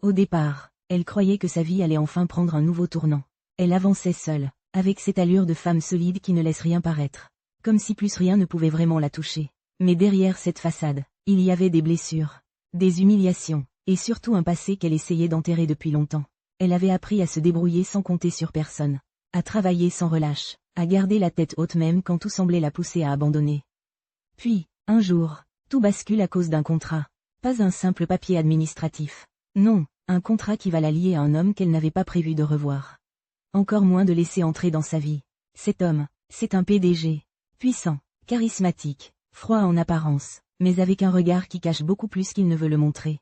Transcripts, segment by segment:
Au départ, elle croyait que sa vie allait enfin prendre un nouveau tournant. Elle avançait seule, avec cette allure de femme solide qui ne laisse rien paraître. Comme si plus rien ne pouvait vraiment la toucher. Mais derrière cette façade, il y avait des blessures, des humiliations, et surtout un passé qu'elle essayait d'enterrer depuis longtemps. Elle avait appris à se débrouiller sans compter sur personne, à travailler sans relâche, à garder la tête haute même quand tout semblait la pousser à abandonner. Puis, un jour, tout bascule à cause d'un contrat. Pas un simple papier administratif. Non, un contrat qui va la lier à un homme qu'elle n'avait pas prévu de revoir. Encore moins de laisser entrer dans sa vie. Cet homme, c'est un PDG. Puissant, charismatique, froid en apparence, mais avec un regard qui cache beaucoup plus qu'il ne veut le montrer.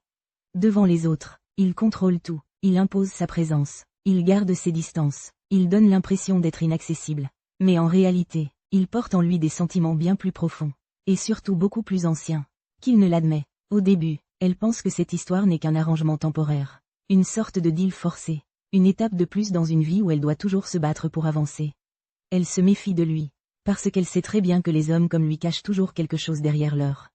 Devant les autres, il contrôle tout, il impose sa présence, il garde ses distances, il donne l'impression d'être inaccessible. Mais en réalité, il porte en lui des sentiments bien plus profonds, et surtout beaucoup plus anciens, qu'il ne l'admet. Au début, elle pense que cette histoire n'est qu'un arrangement temporaire, une sorte de deal forcé, une étape de plus dans une vie où elle doit toujours se battre pour avancer. Elle se méfie de lui, parce qu'elle sait très bien que les hommes comme lui cachent toujours quelque chose derrière leurs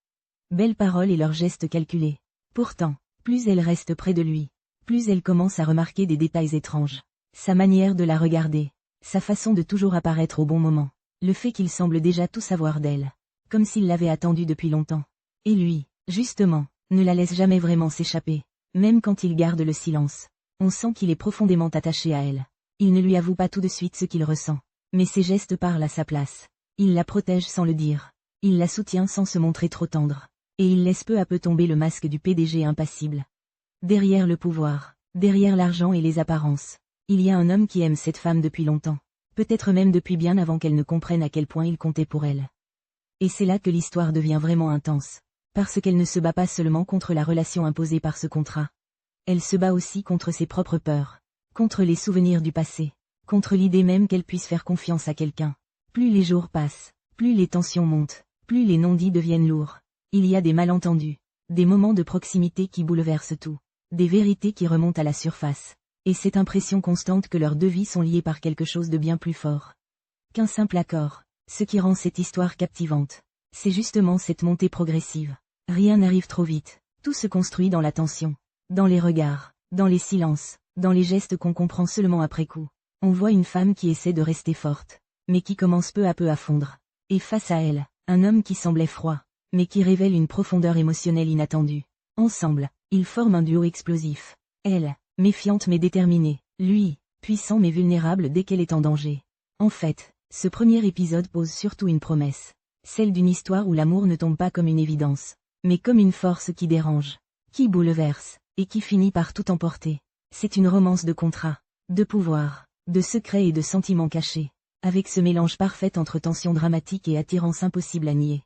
belles paroles et leurs gestes calculés. Pourtant, plus elle reste près de lui, plus elle commence à remarquer des détails étranges. Sa manière de la regarder, sa façon de toujours apparaître au bon moment, le fait qu'il semble déjà tout savoir d'elle, comme s'il l'avait attendue depuis longtemps. Et lui, justement, ne la laisse jamais vraiment s'échapper, même quand il garde le silence. On sent qu'il est profondément attaché à elle. Il ne lui avoue pas tout de suite ce qu'il ressent, mais ses gestes parlent à sa place. Il la protège sans le dire. Il la soutient sans se montrer trop tendre. Et il laisse peu à peu tomber le masque du PDG impassible. Derrière le pouvoir, derrière l'argent et les apparences, il y a un homme qui aime cette femme depuis longtemps. Peut-être même depuis bien avant qu'elle ne comprenne à quel point il comptait pour elle. Et c'est là que l'histoire devient vraiment intense. Parce qu'elle ne se bat pas seulement contre la relation imposée par ce contrat. Elle se bat aussi contre ses propres peurs. Contre les souvenirs du passé. Contre l'idée même qu'elle puisse faire confiance à quelqu'un. Plus les jours passent, plus les tensions montent, plus les non-dits deviennent lourds. Il y a des malentendus, des moments de proximité qui bouleversent tout, des vérités qui remontent à la surface, et cette impression constante que leurs deux vies sont liées par quelque chose de bien plus fort qu'un simple accord. Ce qui rend cette histoire captivante, c'est justement cette montée progressive. Rien n'arrive trop vite, tout se construit dans la tension, dans les regards, dans les silences, dans les gestes qu'on comprend seulement après coup. On voit une femme qui essaie de rester forte, mais qui commence peu à peu à fondre. Et face à elle, un homme qui semblait froid, mais qui révèle une profondeur émotionnelle inattendue. Ensemble, ils forment un duo explosif. Elle, méfiante mais déterminée. Lui, puissant mais vulnérable dès qu'elle est en danger. En fait, ce premier épisode pose surtout une promesse. Celle d'une histoire où l'amour ne tombe pas comme une évidence, mais comme une force qui dérange, qui bouleverse, et qui finit par tout emporter. C'est une romance de contrat, de pouvoir, de secrets et de sentiments cachés, avec ce mélange parfait entre tension dramatique et attirance impossible à nier.